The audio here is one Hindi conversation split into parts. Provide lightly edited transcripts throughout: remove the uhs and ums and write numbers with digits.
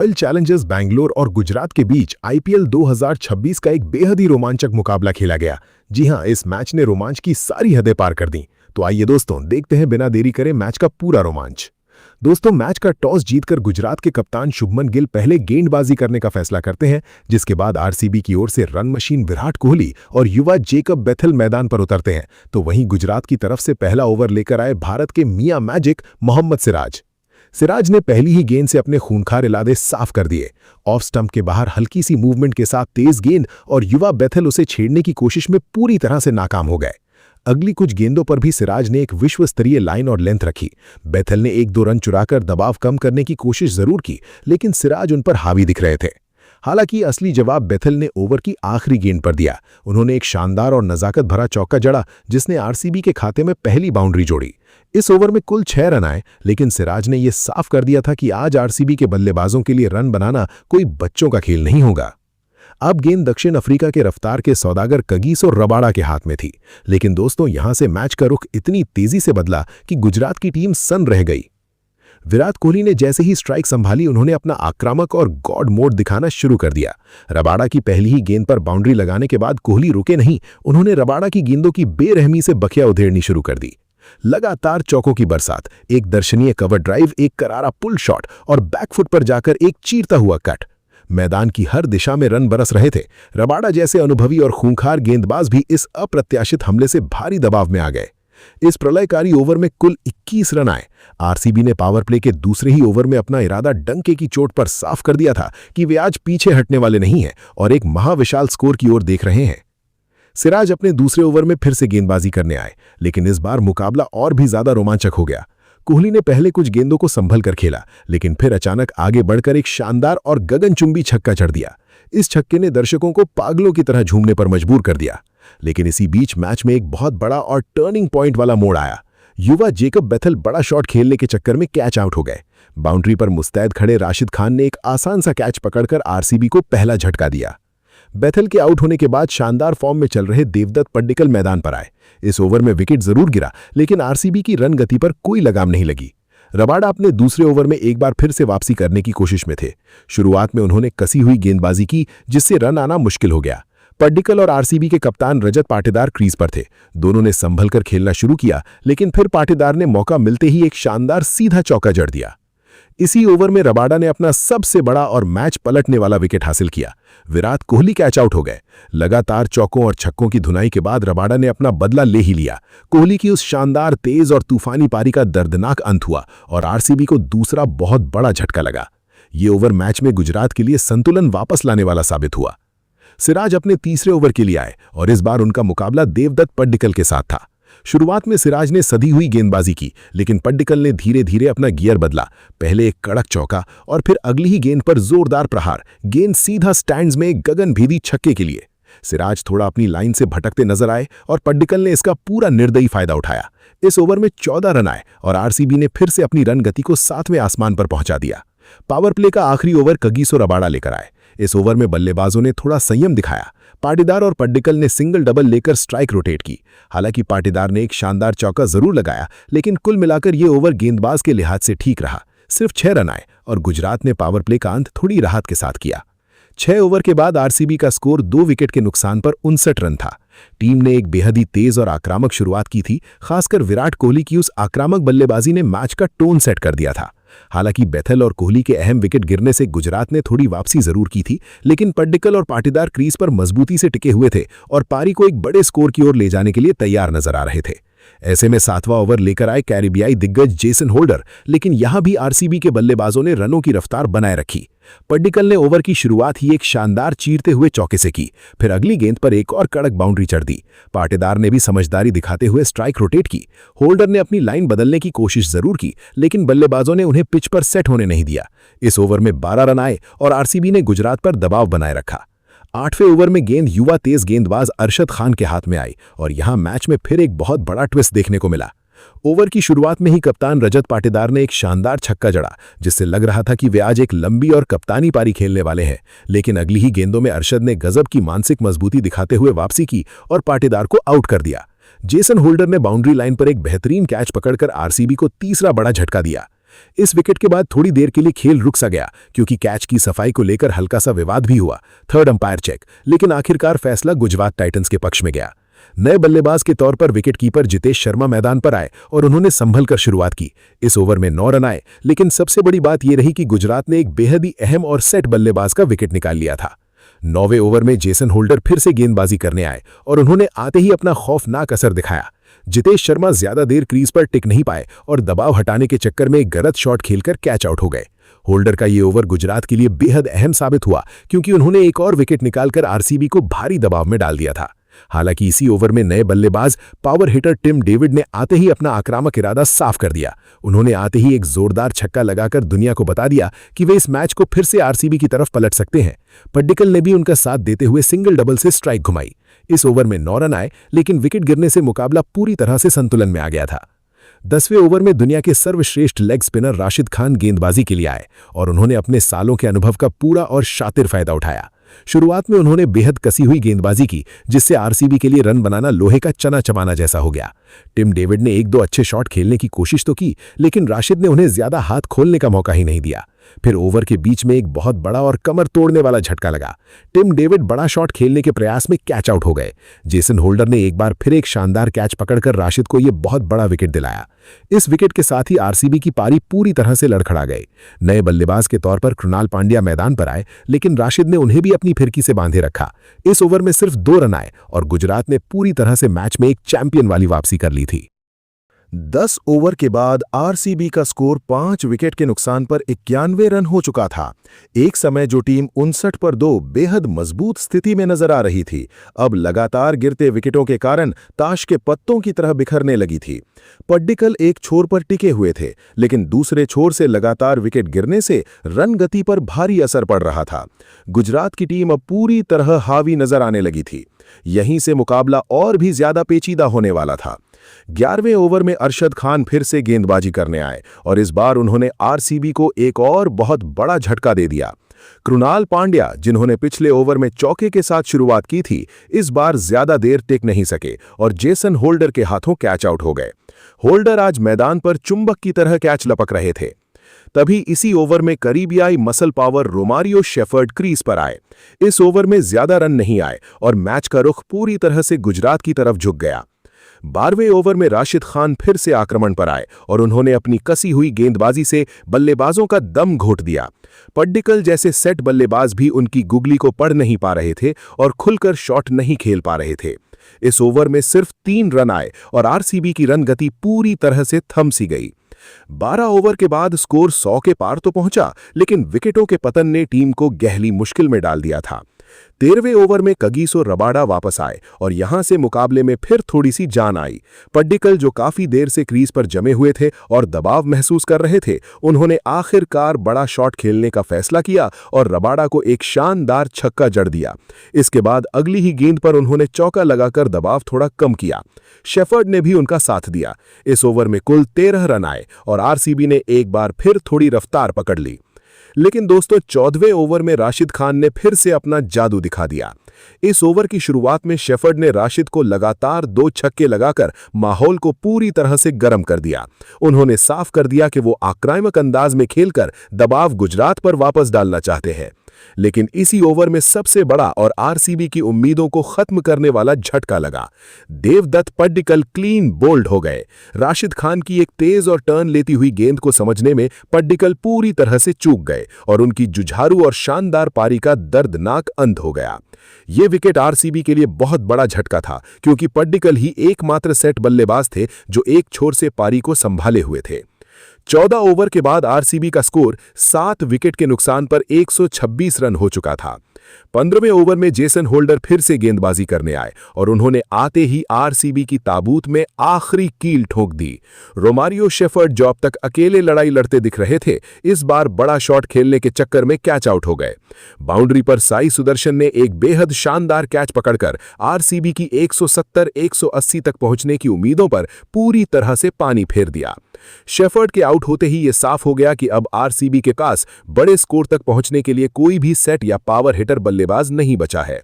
रॉयल चैलेंजर्स बैंगलोर और गुजरात के बीच आईपीएल 2026 का एक बेहद ही रोमांचक मुकाबला खेला गया। जी हां, इस मैच ने रोमांच की सारी हदें पार कर दी। तो आइए दोस्तों, देखते हैं बिना देरी करे मैच का पूरा रोमांच। दोस्तों, मैच का टॉस जीतकर गुजरात के कप्तान शुभमन गिल पहले गेंदबाजी करने का फैसला करते हैं, जिसके बाद आरसीबी की ओर से रन मशीन विराट कोहली और युवा जेकब बेथेल मैदान पर उतरते हैं। तो वहीं गुजरात की तरफ से पहला ओवर लेकर आए भारत के मियां मैजिक मोहम्मद सिराज ने पहली ही गेंद से अपने खूंखार इरादे साफ कर दिए। ऑफ स्टंप के बाहर हल्की सी मूवमेंट के साथ तेज गेंद और युवा बेथेल उसे छेड़ने की कोशिश में पूरी तरह से नाकाम हो गए। अगली कुछ गेंदों पर भी सिराज ने एक विश्व स्तरीय लाइन और लेंथ रखी। बेथेल ने 1-2 रन चुराकर दबाव कम करने की कोशिश जरूर की, लेकिन सिराज उन पर हावी दिख रहे थे। हालांकि असली जवाब बेथेल ने ओवर की आखिरी गेंद पर दिया। उन्होंने एक शानदार और नजाकत भरा चौका जड़ा, जिसने आरसीबी के खाते में पहली बाउंड्री जोड़ी। इस ओवर में कुल 6 रन आए, लेकिन सिराज ने यह साफ कर दिया था कि आज आरसीबी के बल्लेबाजों के लिए रन बनाना कोई बच्चों का खेल नहीं होगा। अब गेंद दक्षिण अफ्रीका के रफ्तार के सौदागर कगिसो रबाडा के हाथ में थी, लेकिन दोस्तों यहां से मैच का रुख इतनी तेजी से बदला कि गुजरात की टीम सन्न रह गई। विराट कोहली ने जैसे ही स्ट्राइक संभाली, उन्होंने अपना आक्रामक और गॉड मोड दिखाना शुरू कर दिया। रबाडा की पहली ही गेंद पर बाउंड्री लगाने के बाद कोहली रुके नहीं, उन्होंने रबाडा की गेंदों की बेरहमी से बखिया उधेड़नी शुरू कर दी। लगातार चौकों की बरसात, एक दर्शनीय कवर ड्राइव, एक करारा पुल शॉट और बैकफुट पर जाकर एक चीरता हुआ कट। मैदान की हर दिशा में रन बरस रहे थे। रबाडा जैसे अनुभवी और खूंखार गेंदबाज भी इस अप्रत्याशित हमले से भारी दबाव में आ गए। इस प्रलयकारी ओवर में कुल 21 रन आए। आरसीबी ने पावर प्ले के दूसरे ही ओवर में अपना इरादा डंके की चोट पर साफ कर दिया था कि वे आज पीछे हटने वाले नहीं हैं और एक महाविशाल स्कोर की ओर देख रहे हैं। सिराज अपने दूसरे ओवर में फिर से गेंदबाजी करने आए, लेकिन इस बार मुकाबला और भी ज्यादा रोमांचक हो गया। कोहली ने पहले कुछ गेंदों को संभल कर खेला, लेकिन फिर अचानक आगे बढ़कर एक शानदार और गगनचुंबी छक्का जड़ दिया। इस छक्के ने दर्शकों को पागलों की तरह झूमने पर मजबूर कर दिया। लेकिन इसी बीच मैच में एक बहुत बड़ा और टर्निंग पॉइंट वाला मोड़ आया। युवा जेकब बेथेल बड़ा शॉट खेलने के चक्कर में कैच आउट हो गए। बाउंड्री पर मुस्तैद खड़े राशिद खान ने एक आसान सा कैच पकड़कर आरसीबी को पहला झटका दिया। बेथेल के आउट होने के बाद शानदार फॉर्म में चल रहे देवदत्त पड्डिकल मैदान पर आए। इस ओवर में विकेट जरूर गिरा, लेकिन आरसीबी की रन गति पर कोई लगाम नहीं लगी। रबाडा अपने दूसरे ओवर में एक बार फिर से वापसी करने की कोशिश में थे। शुरुआत में उन्होंने कसी हुई गेंदबाजी की, जिससे रन आना मुश्किल हो गया। पड्डिकल और आरसीबी के कप्तान रजत पाटीदार क्रीज पर थे। दोनों ने संभल कर खेलना शुरू किया, लेकिन फिर पाटीदार ने मौका मिलते ही एक शानदार सीधा चौका जड़ दिया। इसी ओवर में रबाडा ने अपना सबसे बड़ा और मैच पलटने वाला विकेट हासिल किया। विराट कोहली कैच आउट हो गए। लगातार चौकों और छक्कों की धुनाई के बाद रबाडा ने अपना बदला ले ही लिया। कोहली की उस शानदार, तेज और तूफानी पारी का दर्दनाक अंत हुआ और आरसीबी को दूसरा बहुत बड़ा झटका लगा। ये ओवर मैच में गुजरात के लिए संतुलन वापस लाने वाला साबित हुआ। सिराज अपने तीसरे ओवर के लिए आए और इस बार उनका मुकाबला देवदत्त पड्डिकल के साथ था। शुरुआत में सिराज ने सधी हुई गेंदबाजी की, लेकिन पड्डिकल ने धीरे धीरे अपना गियर बदला। पहले एक कड़क चौका और फिर अगली ही गेंद पर जोरदार प्रहार, गेंद सीधा स्टैंड्स में गगनभेदी छक्के के लिए। सिराज थोड़ा अपनी लाइन से भटकते नजर आए और पड्डिकल ने इसका पूरा निर्दयी फायदा उठाया। इस ओवर में 14 रन आए और आरसीबी ने फिर से अपनी रन गति को 7वें आसमान पर पहुंचा दिया। पावर प्ले का आखिरी ओवर कगिसो रबाडा लेकर आए। इस ओवर में बल्लेबाजों ने थोड़ा संयम दिखाया। पाटीदार और पड्डिकल ने सिंगल डबल लेकर स्ट्राइक रोटेट की। हालांकि पाटीदार ने एक शानदार चौका जरूर लगाया, लेकिन कुल मिलाकर यह ओवर गेंदबाज के लिहाज से ठीक रहा। सिर्फ 6 रन आए और गुजरात ने पावर प्ले का अंत थोड़ी राहत के साथ किया। 6 ओवर के बाद आरसीबी का स्कोर 2 विकेट के नुकसान पर 59 रन था। टीम ने एक बेहद ही तेज और आक्रामक शुरुआत की थी। खासकर विराट कोहली की उस आक्रामक बल्लेबाजी ने मैच का टोन सेट कर दिया था। हालांकि बेथेल और कोहली के अहम विकेट गिरने से गुजरात ने थोड़ी वापसी जरूर की थी, लेकिन पड्डिकल और पाटीदार क्रीज पर मजबूती से टिके हुए थे और पारी को एक बड़े स्कोर की ओर ले जाने के लिए तैयार नजर आ रहे थे। ऐसे में 7वां ओवर लेकर आए कैरिबियाई दिग्गज जेसन होल्डर, लेकिन यहां भी आरसीबी के बल्लेबाजों ने रनों की रफ्तार बनाए रखी। पड्डिकल ने ओवर की शुरुआत ही एक शानदार चीरते हुए चौके से की, फिर अगली गेंद पर एक और कड़क बाउंड्री चढ़ दी। पाटीदार ने भी समझदारी दिखाते हुए स्ट्राइक रोटेट की। होल्डर ने अपनी लाइन बदलने की कोशिश जरूर की, लेकिन बल्लेबाजों ने उन्हें पिच पर सेट होने नहीं दिया। इस ओवर में 12 रन आए और आरसीबी ने गुजरात पर दबाव बनाए रखा। 8वें ओवर में गेंद युवा तेज गेंदबाज अरशद खान के हाथ में आई और यहां मैच में फिर एक बहुत बड़ा ट्विस्ट देखने को मिला। ओवर की शुरुआत में ही कप्तान रजत पाटीदार ने एक शानदार छक्का जड़ा, जिससे लग रहा था कि वे आज एक लंबी और कप्तानी पारी खेलने वाले हैं। लेकिन अगली ही गेंदों में अरशद ने गजब की मानसिक मजबूती दिखाते हुए वापसी की और पाटीदार को आउट कर दिया। जेसन होल्डर ने बाउंड्री लाइन पर एक बेहतरीन कैच पकड़कर आरसीबी को तीसरा बड़ा झटका दिया। इस विकेट के बाद थोड़ी देर के लिए खेल रुक सा गया क्योंकि कैच की सफाई को लेकर हल्का सा विवाद भी हुआ। थर्ड अंपायर चेक, लेकिन आखिरकार फैसला गुजरात टाइटंस के पक्ष में गया। नए बल्लेबाज के तौर पर विकेटकीपर जितेश शर्मा मैदान पर आए और उन्होंने संभल कर शुरुआत की। इस ओवर में 9 रन आए, लेकिन सबसे बड़ी बात यह रही कि गुजरात ने एक बेहद ही अहम और सेट बल्लेबाज का विकेट निकाल लिया था। 9वें ओवर में जेसन होल्डर फिर से गेंदबाजी करने आए और उन्होंने आते ही अपना खौफनाक असर दिखाया। जितेश शर्मा ज्यादा देर क्रीज पर टिक नहीं पाए और दबाव हटाने के चक्कर में एक गलत शॉट खेलकर कैच आउट हो गए। होल्डर का ये ओवर गुजरात के लिए बेहद अहम साबित हुआ क्योंकि उन्होंने एक और विकेट निकालकर आरसीबी को भारी दबाव में डाल दिया था। हालांकि इसी ओवर में नए बल्लेबाज पावर हिटर टिम डेविड ने आते ही अपना आक्रामक इरादा साफ कर दिया। उन्होंने आते ही एक जोरदार छक्का लगाकर दुनिया को बता दिया कि वे इस मैच को फिर से आरसीबी की तरफ पलट सकते हैं। पड्डिकल ने भी उनका साथ देते हुए सिंगल डबल से स्ट्राइक घुमाई। इस ओवर में 9 रन आए, लेकिन विकेट गिरने से मुकाबला पूरी तरह से संतुलन में आ गया था। 10वें ओवर में दुनिया के सर्वश्रेष्ठ लेग स्पिनर राशिद खान गेंदबाजी के लिए आए और उन्होंने अपने सालों के अनुभव का पूरा और शातिर फायदा उठाया। शुरुआत में उन्होंने बेहद कसी हुई गेंदबाजी की, जिससे आरसीबी के लिए रन बनाना लोहे का चना चबाना जैसा हो गया। टिम डेविड ने 1-2 अच्छे शॉट खेलने की कोशिश तो की, लेकिन राशिद ने उन्हें ज्यादा हाथ खोलने का मौका ही नहीं दिया। फिर ओवर के बीच में एक बहुत बड़ा और कमर तोड़ने वाला झटका लगा। टिम डेविड बड़ा शॉट खेलने के प्रयास में कैच आउट हो गए। जेसन होल्डर ने एक बार फिर एक शानदार कैच पकड़कर राशिद को यह बहुत बड़ा विकेट दिलाया। इस विकेट के साथ ही आरसीबी की पारी पूरी तरह से लड़खड़ा गए। नए बल्लेबाज के तौर पर कृणाल पांड्या मैदान पर आए, लेकिन राशिद ने उन्हें भी अपनी फिरकी से बांधे रखा। इस ओवर में सिर्फ 2 रन आए और गुजरात ने पूरी तरह से मैच में एक चैंपियन वाली वापसी कर ली थी। 10 ओवर के बाद आरसीबी का स्कोर 5 विकेट के नुकसान पर 91 रन हो चुका था। एक समय जो टीम 59 पर 2 बेहद मजबूत स्थिति में नजर आ रही थी, अब लगातार गिरते विकेटों के कारण ताश के पत्तों की तरह बिखरने लगी थी। पड्डिकल एक छोर पर टिके हुए थे, लेकिन दूसरे छोर से लगातार विकेट गिरने से रन गति पर भारी असर पड़ रहा था। गुजरात की टीम अब पूरी तरह हावी नजर आने लगी थी। यहीं से मुकाबला और भी ज्यादा पेचीदा होने वाला था। 11वें ओवर में अरशद खान फिर से गेंदबाजी करने आए और इस बार उन्होंने आरसीबी को एक और बहुत बड़ा झटका दे दिया। कृणाल पांड्या, जिन्होंने पिछले ओवर में चौके के साथ शुरुआत की थी, इस बार ज्यादा देर टिक नहीं सके और जेसन होल्डर के हाथों कैच आउट हो गए। होल्डर आज मैदान पर चुंबक की तरह कैच लपक रहे थे। तभी इसी ओवर में करीबियाई muscle power Romario Shepherd crease पर आए। इस ओवर में ज्यादा रन नहीं आए और मैच का रुख पूरी तरह से गुजरात की तरफ झुक गया। 12वें ओवर में राशिद खान फिर से आक्रमण पर आए और उन्होंने अपनी कसी हुई गेंदबाजी से बल्लेबाजों का दम घोट दिया। पड्डिकल जैसे सेट बल्लेबाज भी उनकी गुगली को पढ़ नहीं पा रहे थे और खुलकर शॉट नहीं खेल पा रहे थे। इस ओवर में सिर्फ 3 रन आए और आरसीबी की रन गति पूरी तरह से थम सी गई। 12 ओवर के बाद स्कोर 100 के पार तो पहुंचा, लेकिन विकेटों के पतन ने टीम को गहरी मुश्किल में डाल दिया था। 13वें ओवर में कगिसो रबाडा वापस आए और यहां से मुकाबले में फिर थोड़ी सी जान आई। पड्डिकल, जो काफी देर से क्रीज पर जमे हुए थे और दबाव महसूस कर रहे थे, उन्होंने आखिरकार बड़ा शॉट खेलने का फैसला किया और रबाडा को एक शानदार छक्का जड़ दिया। इसके बाद अगली ही गेंद पर उन्होंने चौका लगाकर दबाव थोड़ा कम किया। शेफर्ड ने भी उनका साथ दिया। इस ओवर में कुल 13 रन आए और आरसीबी ने एक बार फिर थोड़ी रफ्तार पकड़ ली। लेकिन दोस्तों, 14वें ओवर में राशिद खान ने फिर से अपना जादू दिखा दिया। इस ओवर की शुरुआत में शेफर्ड ने राशिद को लगातार 2 छक्के लगाकर माहौल को पूरी तरह से गर्म कर दिया। उन्होंने साफ कर दिया कि वो आक्रामक अंदाज में खेलकर दबाव गुजरात पर वापस डालना चाहते हैं। लेकिन इसी ओवर में सबसे बड़ा और आरसीबी की उम्मीदों को खत्म करने वाला झटका लगा। देवदत्त पड्डिकल क्लीन बोल्ड हो गए। राशिद खान की एक तेज और टर्न लेती हुई गेंद को समझने में पड्डिकल पूरी तरह से चूक गए और उनकी जुझारू और शानदार पारी का दर्दनाक अंत हो गया। यह विकेट आरसीबी के लिए बहुत बड़ा झटका था, क्योंकि पड्डिकल ही एकमात्र सेट बल्लेबाज थे जो एक छोर से पारी को संभाले हुए थे। 14 ओवर के बाद आरसीबी का स्कोर 7 विकेट के नुकसान पर 126 रन हो चुका था। 15वें ओवर में जेसन होल्डर फिर से गेंदबाजी करने आए और उन्होंने आते ही आरसीबी की ताबूत में आखिरी कील ठोक दी। रोमारियो शेफर्ड, जो अब तक अकेले लड़ाई लड़ते दिख रहे थे, इस बार बड़ा शॉट खेलने के चक्कर में कैच आउट हो गए। बाउंड्री पर साई सुदर्शन ने एक बेहद शानदार कैच पकड़कर आरसीबी की 170-180 तक पहुंचने की उम्मीदों पर पूरी तरह से पानी फेर दिया। शेफर्ड के आउट होते ही ये साफ हो गया कि अब आरसीबी के पास बड़े स्कोर तक पहुंचने के लिए कोई भी सेट या पावर हिटर बल्लेबाज नहीं बचा है।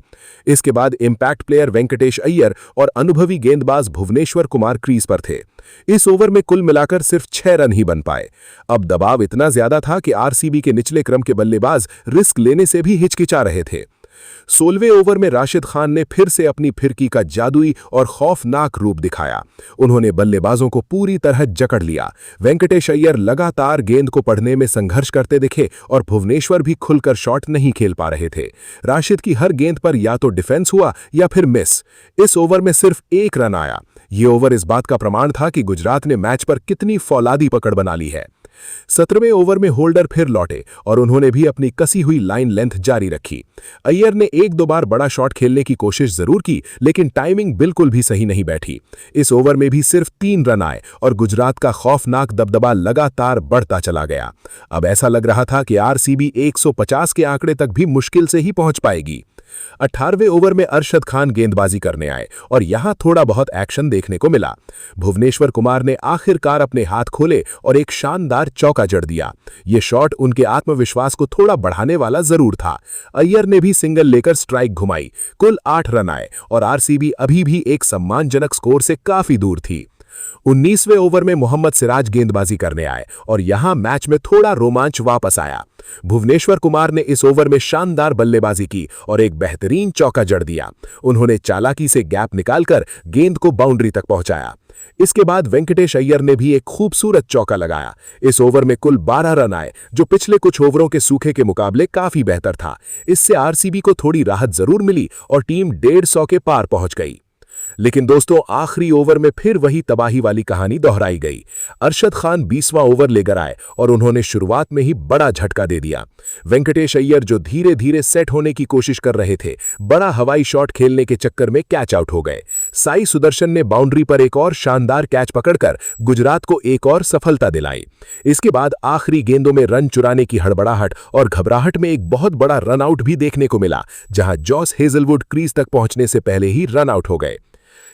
इसके बाद इंपैक्ट प्लेयर वेंकटेश अय्यर और अनुभवी गेंदबाज भुवनेश्वर कुमार क्रीज पर थे। इस ओवर में कुल मिलाकर सिर्फ 6 रन ही बन पाए। अब दबाव इतना ज्यादा था कि आरसीबी के निचले क्रम के बल्लेबाज रिस्क लेने से भी हिचकिचा रहे थे। 16वें ओवर में राशिद खान ने फिर से अपनी फिरकी का जादुई और खौफनाक रूप दिखाया। उन्होंने बल्लेबाजों को पूरी तरह जकड़ लिया। वेंकटेश अय्यर लगातार गेंद को पढ़ने में संघर्ष करते दिखे और भुवनेश्वर भी खुलकर शॉट नहीं खेल पा रहे थे। राशिद की हर गेंद पर या तो डिफेंस हुआ या फिर मिस। इस ओवर में सिर्फ 1 रन आया। ये ओवर इस बात का प्रमाण था कि गुजरात ने मैच पर कितनी फौलादी पकड़ बना ली है। 17वें ओवर में होल्डर फिर लौटे और उन्होंने भी अपनी कसी हुई लाइन लेंथ जारी रखी। अय्यर ने 1-2 बार बड़ा शॉट खेलने की कोशिश जरूर की, लेकिन टाइमिंग बिल्कुल भी सही नहीं बैठी। इस ओवर में भी सिर्फ 3 रन आए और गुजरात का खौफनाक दबदबा लगातार बढ़ता चला गया। अब ऐसा लग रहा था कि आरसीबी 150 के आंकड़े तक भी मुश्किल से ही पहुंच पाएगी। 18वें ओवर में अरशद खान गेंदबाजी करने आए और यहां थोड़ा बहुत एक्शन देखने को मिला। भुवनेश्वर कुमार ने आखिरकार अपने हाथ खोले और एक शानदार चौका जड़ दिया। यह शॉट उनके आत्मविश्वास को थोड़ा बढ़ाने वाला जरूर था। अय्यर ने भी सिंगल लेकर स्ट्राइक घुमाई। कुल 8 रन आए और आरसीबी अभी भी एक सम्मानजनक स्कोर से काफी दूर थी। 19वें ओवर में मोहम्मद सिराज गेंदबाजी करने आए और यहां मैच में थोड़ा रोमांच वापस आया। भुवनेश्वर कुमार ने इस ओवर में शानदार बल्लेबाजी की और एक बेहतरीन चौका जड़ दिया। उन्होंने चालाकी से गैप निकालकर गेंद को बाउंड्री तक पहुंचाया। इसके बाद वेंकटेश अय्यर ने भी एक खूबसूरत चौका लगाया। इस ओवर में कुल 12 रन आए, जो पिछले कुछ ओवरों के सूखे के मुकाबले काफी बेहतर था। इससे आरसीबी को थोड़ी राहत जरूर मिली और टीम 150 के पार पहुंच गई। लेकिन दोस्तों, आखिरी ओवर में फिर वही तबाही वाली कहानी दोहराई गई। अरशद खान 20वां ओवर लेकर आए और उन्होंने शुरुआत में ही बड़ा झटका दे दिया। वेंकटेश अय्यर, जो धीरे धीरे सेट होने की कोशिश कर रहे थे, बड़ा हवाई शॉट खेलने के चक्कर में कैच आउट हो गए। साई सुदर्शन ने बाउंड्री पर एक और शानदार कैच पकड़कर गुजरात को एक और सफलता दिलाई। इसके बाद आखिरी गेंदों में रन चुराने की हड़बड़ाहट और घबराहट में एक बहुत बड़ा रन आउट भी देखने को मिला, जहां जॉस हेजलवुड क्रीज तक पहुंचने से पहले ही रन आउट हो गए।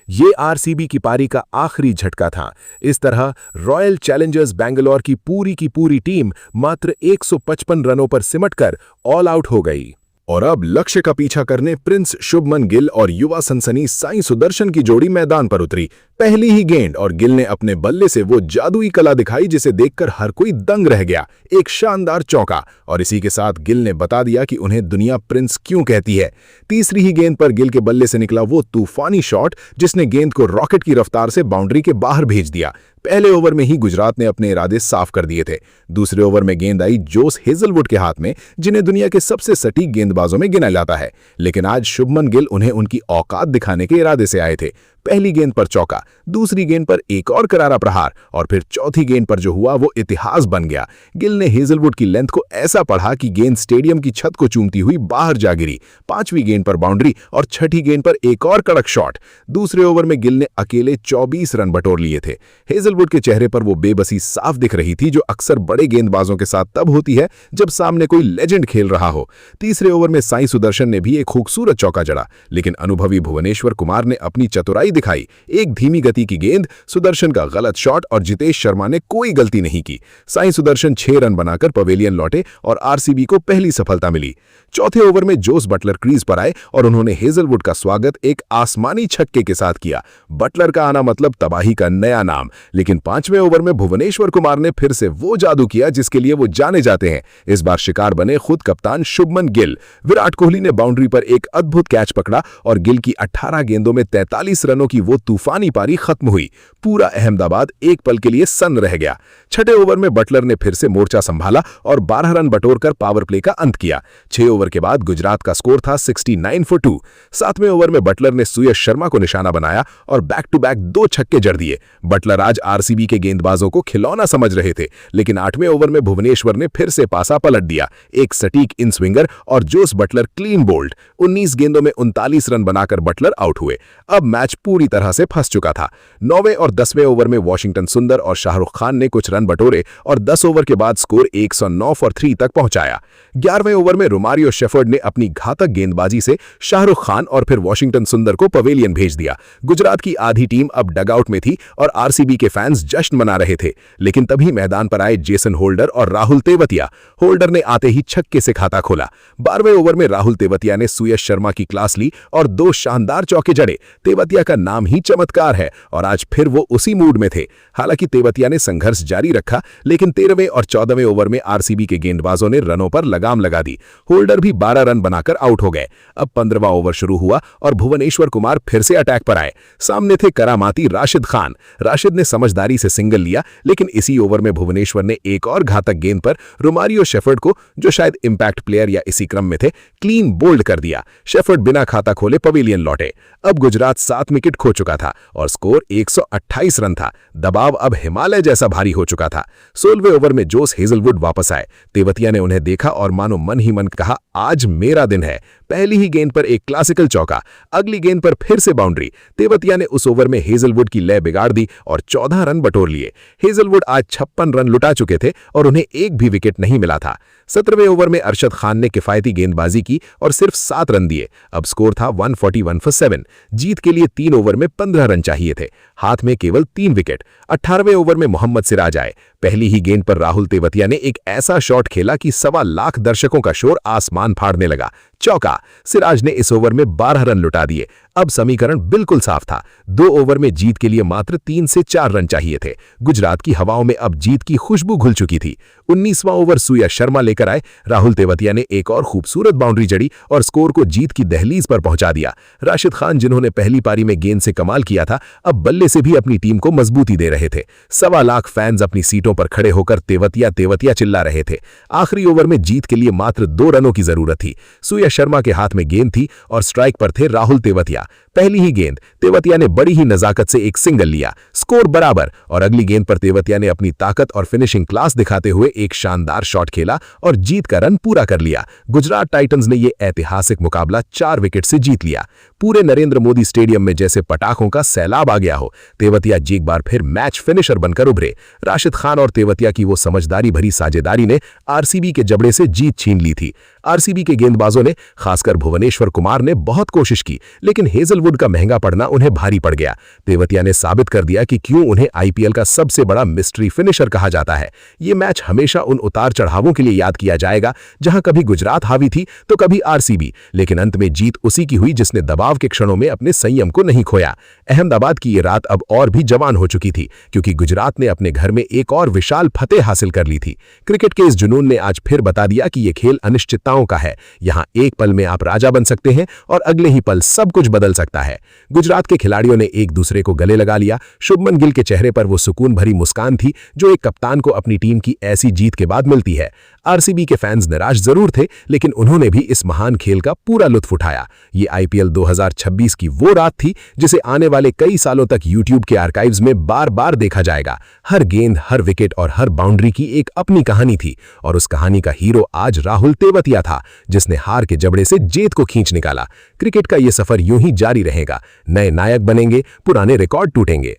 ये आरसीबी की पारी का आखिरी झटका था। इस तरह रॉयल चैलेंजर्स बैंगलोर की पूरी टीम मात्र 155 रनों पर सिमटकर ऑल आउट हो गई। और अब लक्ष्य का पीछा करने प्रिंस शुभमन गिल और युवा सनसनी साई सुदर्शन की जोड़ी मैदान पर उतरी। पहली ही गेंद और गिल ने अपने बल्ले से वो जादुई कला दिखाई जिसे देखकर हर कोई दंग रह गया। एक शानदार चौका, और इसी के साथ गिल ने बता दिया कि उन्हें दुनिया प्रिंस क्यों कहती है। तीसरी ही गेंद पर गिल के बल्ले से निकला वो तूफानी शॉट जिसने गेंद को रॉकेट की रफ्तार से बाउंड्री के बाहर भेज दिया। पहले ओवर में ही गुजरात ने अपने इरादे साफ कर दिए थे। दूसरे ओवर में गेंद आई जोस हेजलवुड के हाथ में, जिन्हें दुनिया के सबसे सटीक गेंदबाजों में गिना जाता है। लेकिन आज शुभमन गिल उन्हें उनकी औकात दिखाने के इरादे से आए थे। पहली गेंद पर चौका, दूसरी गेंद पर एक और करारा प्रहार और फिर चौथी गेंद पर जो हुआ वो इतिहास बन गया। गिल ने हेजलवुड की लेंथ को ऐसा पढ़ा कि गेंद स्टेडियम की छत को चूमती हुई बाहर जा गिरी। 5वीं गेंद पर बाउंड्री और 6ठी गेंद पर एक और कड़क शॉट। दूसरे ओवर में गिल ने अकेले 24 रन बटोर लिए थे। हेजलवुड के चेहरे पर वो बेबसी साफ दिख रही थी, जो अक्सर बड़े गेंदबाजों के साथ तब होती है जब सामने कोई लेजेंड खेल रहा हो। तीसरे ओवर में साई सुदर्शन ने भी एक खूबसूरत चौका जड़ा, लेकिन अनुभवी भुवनेश्वर कुमार ने अपनी चतुराई दिखाई। एक धीमी गति की गेंद, सुदर्शन का गलत शॉट और जितेश शर्मा ने कोई गलती नहीं की। साई सुदर्शन 6 रन बनाकर पवेलियन लौटे और आरसीबी को पहली सफलता मिली। चौथे ओवर में जोस बटलर क्रीज पर आए और उन्होंने हेजलवुड का स्वागत एक आसमानी छक्के के साथ किया। बटलर का आना मतलब तबाही का नया नाम। लेकिन 5वें ओवर में भुवनेश्वर कुमार ने फिर से वो जादू किया जिसके लिए वो जाने जाते हैं। इस बार शिकार बने खुद कप्तान शुभमन गिल। विराट कोहली ने बाउंड्री पर एक अद्भुत कैच पकड़ा और गिल की 18 गेंदों में 43 रनों की वो तूफानी पारी खत्म हुई। पूरा अहमदाबाद एक पल के लिए सन्न रह गया। छठे ओवर में बटलर ने फिर से मोर्चा संभाला और 12 रन बटोरकर पावर प्ले का अंत किया। 6 ओवर के बाद गुजरात का स्कोर था 69 for 2। 7वें ओवर में बटलर ने सुयश शर्मा को निशाना बनाया और बैक टू बैक 2 छक्के जड़ दिए। बटलर आज आरसीबी के गेंदबाजों को खिलौना समझ रहे थे, लेकिन 8वें ओवर में भुवनेश्वर ने फिर से पासा पलट दिया। एक सटीक इन स्विंगर और जोस बटलर क्लीन बोल्ड। 19 गेंदों में 39 रन बनाकर बटलर आउट हुए। अब मैच पूरी तरह से फंस चुका था। 9वें और 10वें ओवर में वॉशिंगटन सुंदर और शाहरुख खान ने कुछ रन बटोरे और 10 ओवर के बाद स्कोर 109 फॉर 3 तक पहुंचाया। 11वें ओवर में रोमारियो शेफर्ड ने अपनी घातक गेंदबाजी से शाहरुख खान और फिर वॉशिंगटन सुंदर को पवेलियन भेज दिया। गुजरात की आधी टीम अब डगआउट में थी और आरसीबी के फैंस जश्न मना रहे थे, लेकिन तभी मैदान पर आए जेसन होल्डर और राहुल तेवतिया। होल्डर ने आते ही छक्के से खाता खोला। 12वें ओवर में राहुल तेवतिया ने सुयश शर्मा की क्लास ली और 2 शानदार चौके जड़े। तेवतिया का नाम ही चमत्कार है और आज फिर वो उसी मूड में थे। हालांकि तेवतिया ने संघर्ष जारी रखा, लेकिन 13वें और 14वें ओवर में आरसीबी के गेंदबाजों ने रनों पर लगाम लगा दी। होल्डर भी 12 रन बनाकर आउट हो गए। अब 15वां ओवर शुरू हुआ और भुवनेश्वर कुमार फिर से अटैक पर आए। सामने थे करामाती राशिद खान। राशिद ने समझदारी से सिंगल लिया, लेकिन इसी ओवर में भुवनेश्वर ने एक और घातक गेंद पर रोमारियो शेफर्ड को, जो शायद इंपैक्ट प्लेयर या इसी क्रम में थे, क्लीन बोल्ड कर दिया। शेफर्ड बिना खाता खोले पवेलियन लौटे। अब गुजरात 7 विकेट खो चुका था और स्कोर 128 रन था। दबाव अब हिमालय जैसा भारी हो चुका था। 16वें ओवर में जोस हेजलवुड वापस आए। तेवतिया ने उन्हें देखा और मानो मन ही मन कहा, आज मेरा दिन है। पहली ही गेंद पर एक क्लासिकल चौका, अगली गेंद पर फिर से बाउंड्री। तेवतिया ने उस ओवर में हेजलवुड की लय बिगाड़ दी और 14 रन बटोर लिए। हेजलवुड आज 56 रन लुटा चुके थे और उन्हें एक भी विकेट नहीं मिला था। 17वें ओवर में अरशद खान ने किफायती गेंदबाजी की और सिर्फ 7 रन दिए। अब स्कोर था 141 फॉर 7। जीत के लिए 3 ओवर में 15 रन चाहिए थे, हाथ में केवल 3 विकेट। 18वें ओवर में मोहम्मद सिराज आए। पहली ही गेंद पर राहुल तेवतिया ने एक ऐसा शॉट खेला कि 1.25 लाख दर्शकों का शोर आसमान फाड़ने लगा। चौका। सिराज ने इस ओवर में 12 रन लुटा दिए। अब समीकरण बिल्कुल साफ था। 2 ओवर में जीत के लिए मात्र 3 से 4 रन चाहिए थे। गुजरात की हवाओं में अब जीत की खुशबू घुल चुकी थी। 19वां ओवर सुयश शर्मा लेकर आए। राहुल तेवतिया ने एक और खूबसूरत बाउंड्री जड़ी और स्कोर को जीत की दहलीज पर पहुंचा दिया। राशिद खान, जिन्होंने पहली पारी में गेंद से कमाल किया था, अब बल्ले से भी अपनी टीम को मजबूती दे रहे थे। 1.25 लाख फैंस अपनी सीटों पर खड़े होकर तेवतिया तेवतिया चिल्ला रहे थे। आखिरी ओवर में जीत के लिए मात्र 2 रनों की जरूरत थी। सुयश शर्मा के हाथ में गेंद थी और स्ट्राइक पर थे राहुल तेवतिया। पहली ही गेंद तेवतिया ने बड़ी ही नजाकत से एक सिंगल लिया। स्कोर बराबर और अगली गेंद पर तेवतिया ने अपनी ताकत और फिनिशिंग क्लास दिखाते हुए एक शानदार शॉट खेला और जीत का रन पूरा कर लिया। गुजरात टाइटंस ने यह ऐतिहासिक मुकाबला 4 विकेट से जीत लिया। पूरे नरेंद्र मोदी स्टेडियम में जैसे पटाखों का सैलाब आ गया हो। तेवतिया एक बार फिर मैच फिनिशर बनकर उभरे। राशिद खान और तेवतिया की वो समझदारी भरी साझेदारी ने आरसीबी के जबड़े से जीत छीन ली थी। आरसीबी के गेंदबाजों ने, खासकर भुवनेश्वर कुमार ने बहुत कोशिश की, लेकिन हेजलवुड का महंगा पड़ना उन्हें भारी पड़ गया। तेवतिया ने साबित कर दिया कि क्यों उन्हें आईपीएल का सबसे बड़ा मिस्ट्री फिनिशर कहा जाता है। ये मैच हमेशा उन उतार चढ़ावों के लिए याद किया जाएगा जहां कभी गुजरात हावी थी तो कभी आरसीबी, लेकिन अंत में जीत उसी की हुई जिसने दबाव के क्षणों में अपने संयम को नहीं खोया। अहमदाबाद की ये रात अब और भी जवान हो चुकी थी, क्योंकि गुजरात ने अपने घर में एक और विशाल फतेह हासिल कर ली थी। क्रिकेट के इस जुनून ने आज फिर बता दिया कि यह खेल अनिश्चितताओं का है। यहाँ एक पल में आप राजा बन सकते हैं और अगले ही पल सब कुछ बदल सकता है। गुजरात के खिलाड़ियों ने एक दूसरे को गले लगा लिया। शुभमन गिल के चेहरे पर वो सुकून भरी मुस्कान थी जो एक कप्तान को अपनी टीम की ऐसी जीत के बाद मिलती है। आरसीबी के फैंस निराश जरूर थे, लेकिन उन्होंने भी इस महान खेल का पूरा लुत्फ उठाया। ये आईपीएल 2026 की वो रात थी जिसे आने वाले कई सालों तक यूट्यूब के आर्काइव्स में बार बार देखा जाएगा। हर गेंद, हर विकेट और हर बाउंड्री की एक अपनी कहानी थी और उस कहानी का हीरो आज राहुल तेवतिया था, जिसने हार के जबड़े से जीत को खींच निकाला। क्रिकेट का ये सफर यूं ही जारी रहेगा। नए नायक बनेंगे, पुराने रिकॉर्ड टूटेंगे।